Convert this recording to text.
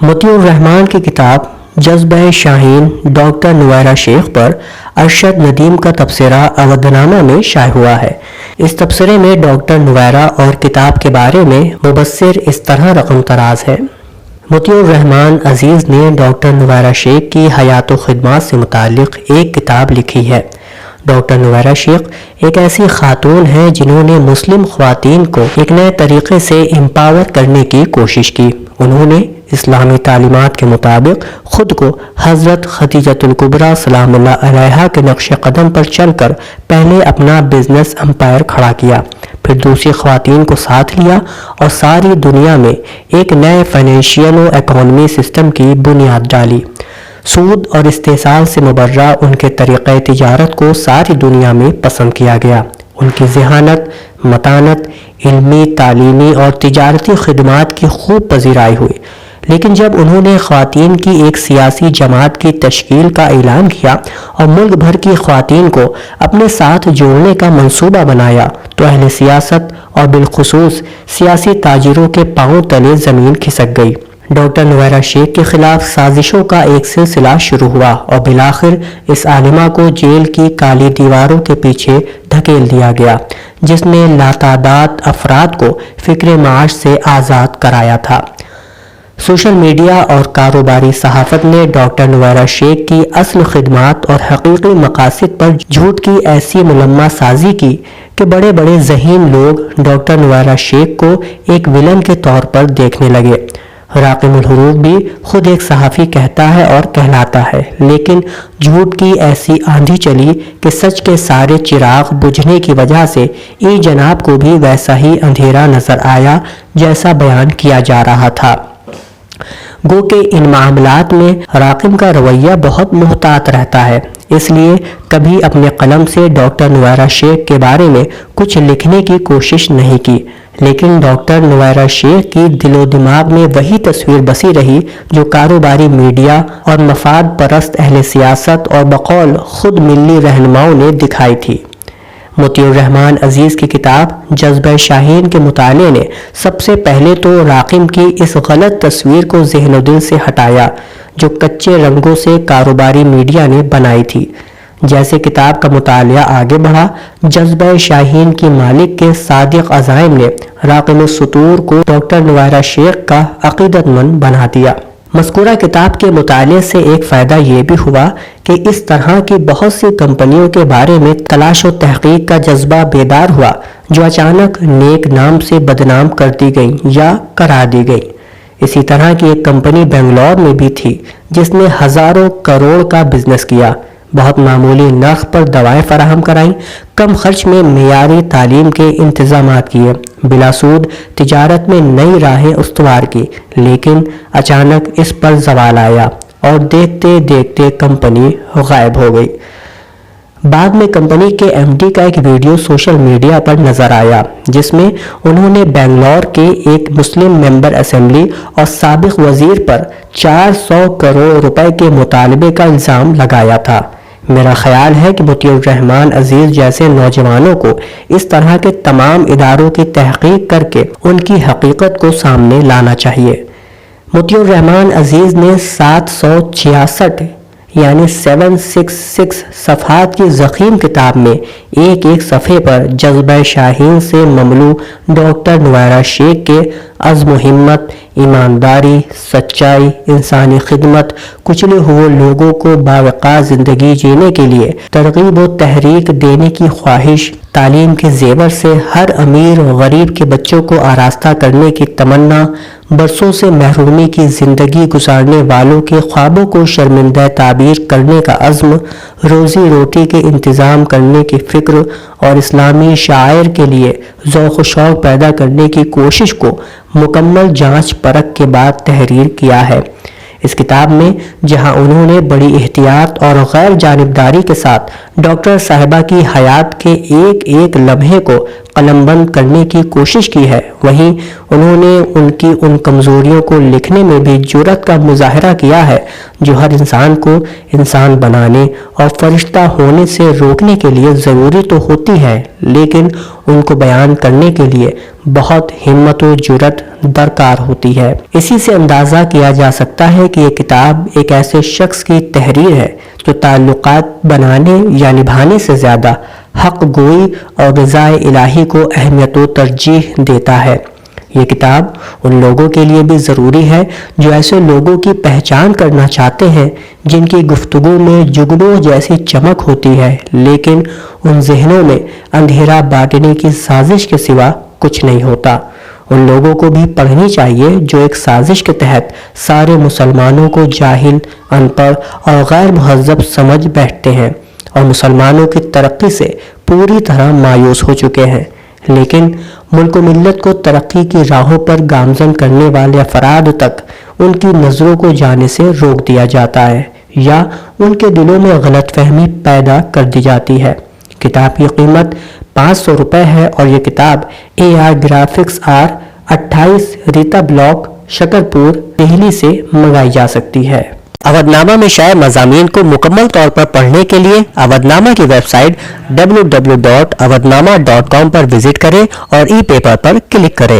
مطیع الرحمان کی کتاب جذبہ شاہین ڈاکٹر نویرہ شیخ پر ارشد ندیم کا تبصرہ اودھنامہ میں شائع ہوا ہے۔ اس تبصرے میں ڈاکٹر نویرہ اور کتاب کے بارے میں مبصر اس طرح رقم تراز ہے۔ مطیع الرحمان عزیز نے ڈاکٹر نویرہ شیخ کی حیات و خدمات سے متعلق ایک کتاب لکھی ہے۔ ڈاکٹر نویرہ شیخ ایک ایسی خاتون ہیں جنہوں نے مسلم خواتین کو ایک نئے طریقے سے امپاور کرنے کی کوشش کی۔ انہوں نے اسلامی تعلیمات کے مطابق خود کو حضرت خدیجۃ الکبریٰ سلام اللہ علیہا کے نقش قدم پر چل کر پہلے اپنا بزنس امپائر کھڑا کیا، پھر دوسری خواتین کو ساتھ لیا اور ساری دنیا میں ایک نئے فائنینشیل و اکانومی سسٹم کی بنیاد ڈالی۔ سود اور استحصال سے مبرہ ان کے طریقہ تجارت کو ساری دنیا میں پسند کیا گیا۔ ان کی ذہانت، متانت، علمی، تعلیمی اور تجارتی خدمات کی خوب پذیرائی ہوئی، لیکن جب انہوں نے خواتین کی ایک سیاسی جماعت کی تشکیل کا اعلان کیا اور ملک بھر کی خواتین کو اپنے ساتھ جوڑنے کا منصوبہ بنایا تو اہل سیاست اور بالخصوص سیاسی تاجروں کے پاؤں تلے زمین کھسک گئی۔ ڈاکٹر نویرہ شیخ کے خلاف سازشوں کا ایک سلسلہ شروع ہوا اور بالآخر اس عالمہ کو جیل کی کالی دیواروں کے پیچھے دھکیل دیا گیا، جس نے لاتعداد افراد کو فکر معاش سے آزاد کرایا تھا۔ سوشل میڈیا اور کاروباری صحافت نے ڈاکٹر نویرہ شیخ کی اصل خدمات اور حقیقی مقاصد پر جھوٹ کی ایسی ملمہ سازی کی کہ بڑے بڑے ذہین لوگ ڈاکٹر نویرہ شیخ کو ایک ولن کے طور پر دیکھنے لگے۔ راقم الحروف بھی خود ایک صحافی کہتا ہے اور کہلاتا ہے، لیکن جھوٹ کی ایسی آندھی چلی کہ سچ کے سارے چراغ بجھنے کی وجہ سے جناب کو بھی ویسا ہی اندھیرا نظر آیا جیسا بیان کیا جا رہا تھا۔ گو کہ ان معاملات میں راقم کا رویہ بہت محتاط رہتا ہے، اس لیے کبھی اپنے قلم سے ڈاکٹر نویرہ شیخ کے بارے میں کچھ لکھنے کی کوشش نہیں کی، لیکن ڈاکٹر نویرہ شیخ کی دل و دماغ میں وہی تصویر بسی رہی جو کاروباری میڈیا اور مفاد پرست اہل سیاست اور بقول خود ملی رہنماؤں نے دکھائی تھی۔ مطیع الرحمان عزیز کی کتاب جذبہ شاہین کے مطالعے نے سب سے پہلے تو راقم کی اس غلط تصویر کو ذہن و دل سے ہٹایا جو کچے رنگوں سے کاروباری میڈیا نے بنائی تھی۔ جیسے کتاب کا مطالعہ آگے بڑھا، جذبہ شاہین کی مالک کے صادق عزائم نے راقم السطور کو ڈاکٹر نویرہ شیخ کا عقیدت مند بنا دیا۔ مذکورہ کتاب کے مطالعے سے ایک فائدہ یہ بھی ہوا کہ اس طرح کی بہت سی کمپنیوں کے بارے میں تلاش و تحقیق کا جذبہ بیدار ہوا جو اچانک نیک نام سے بدنام کر دی گئی یا کرا دی گئی۔ اسی طرح کی ایک کمپنی بنگلور میں بھی تھی جس نے ہزاروں کروڑ کا بزنس کیا، بہت معمولی نرخ پر دوائیں فراہم کرائیں، کم خرچ میں معیاری تعلیم کے انتظامات کیے، بلا سود تجارت میں نئی راہیں استوار کی، لیکن اچانک اس پر زوال آیا اور دیکھتے دیکھتے کمپنی غائب ہو گئی۔ بعد میں کمپنی کے ایم ڈی کا ایک ویڈیو سوشل میڈیا پر نظر آیا جس میں انہوں نے بنگلور کے ایک مسلم ممبر اسمبلی اور سابق وزیر پر 400 کروڑ روپے کے مطالبے کا الزام لگایا تھا۔ میرا خیال ہے کہ مطیع الرحمان عزیز جیسے نوجوانوں کو اس طرح کے تمام اداروں کی تحقیق کر کے ان کی حقیقت کو سامنے لانا چاہیے۔ مطیع الرحمان عزیز نے 766 یعنی 766 صفحات کی ضخیم کتاب میں ایک ایک صفحے پر جذبہ شاہین سے مملو ڈاکٹر نویرہ شیخ کے عزم و ہمت، ایمانداری، سچائی، انسانی خدمت، کچلے ہوئے لوگوں کو باوقار زندگی جینے کے لیے ترغیب و تحریک دینے کی خواہش، تعلیم کے زیور سے ہر امیر و غریب کے بچوں کو آراستہ کرنے کی تمنا، برسوں سے محرومی کی زندگی گزارنے والوں کے خوابوں کو شرمندہ تعبیر کرنے کا عزم، روزی روٹی کے انتظام کرنے کی فکر اور اسلامی شعائر کے لیے ذوق و شوق پیدا کرنے کی کوشش کو مکمل جانچ پرکھ کے بعد تحریر کیا ہے۔ اس کتاب میں جہاں انہوں نے بڑی احتیاط اور غیر جانبداری کے ساتھ ڈاکٹر صاحبہ کی حیات کے ایک ایک لمحے کو قلم بند کرنے کی کوشش کی ہے، وہیں انہوں نے ان کی ان کمزوریوں کو لکھنے میں بھی جرأت کا مظاہرہ کیا ہے جو ہر انسان کو انسان بنانے اور فرشتہ ہونے سے روکنے کے لیے ضروری تو ہوتی ہے، لیکن ان کو بیان کرنے کے لیے بہت ہمت و جرت درکار ہوتی ہے۔ اسی سے اندازہ کیا جا سکتا ہے کہ یہ کتاب ایک ایسے شخص کی تحریر ہے جو تعلقات بنانے یا نبھانے سے زیادہ حق گوئی اور رضا الہی کو اہمیت و ترجیح دیتا ہے۔ یہ کتاب ان لوگوں کے لیے بھی ضروری ہے جو ایسے لوگوں کی پہچان کرنا چاہتے ہیں جن کی گفتگو میں جگنوں جیسی چمک ہوتی ہے لیکن ان ذہنوں میں اندھیرا بانٹنے کی سازش کے سوا کچھ نہیں ہوتا۔ ان لوگوں کو بھی پڑھنی چاہیے جو ایک سازش کے تحت سارے مسلمانوں کو جاہل، ان پڑھ اور غیر مہذب سمجھ بیٹھتے ہیں اور مسلمانوں کی ترقی سے پوری طرح مایوس ہو چکے ہیں، لیکن ملک و ملت کو ترقی کی راہوں پر گامزن کرنے والے افراد تک ان کی نظروں کو جانے سے روک دیا جاتا ہے یا ان کے دلوں میں غلط فہمی پیدا کر دی جاتی ہے۔ کتاب کی قیمت 500 روپے ہے اور یہ کتاب AR graphics R 28 Rita block Shakarpur Delhi سے منگائی جا سکتی ہے۔ اودھ نامہ میں شائع مضامین کو مکمل طور پر پڑھنے کے لیے اودھ نامہ کی ویب سائٹ www.avodhnama.com پر وزٹ کریں اور ای پیپر پر کلک کریں۔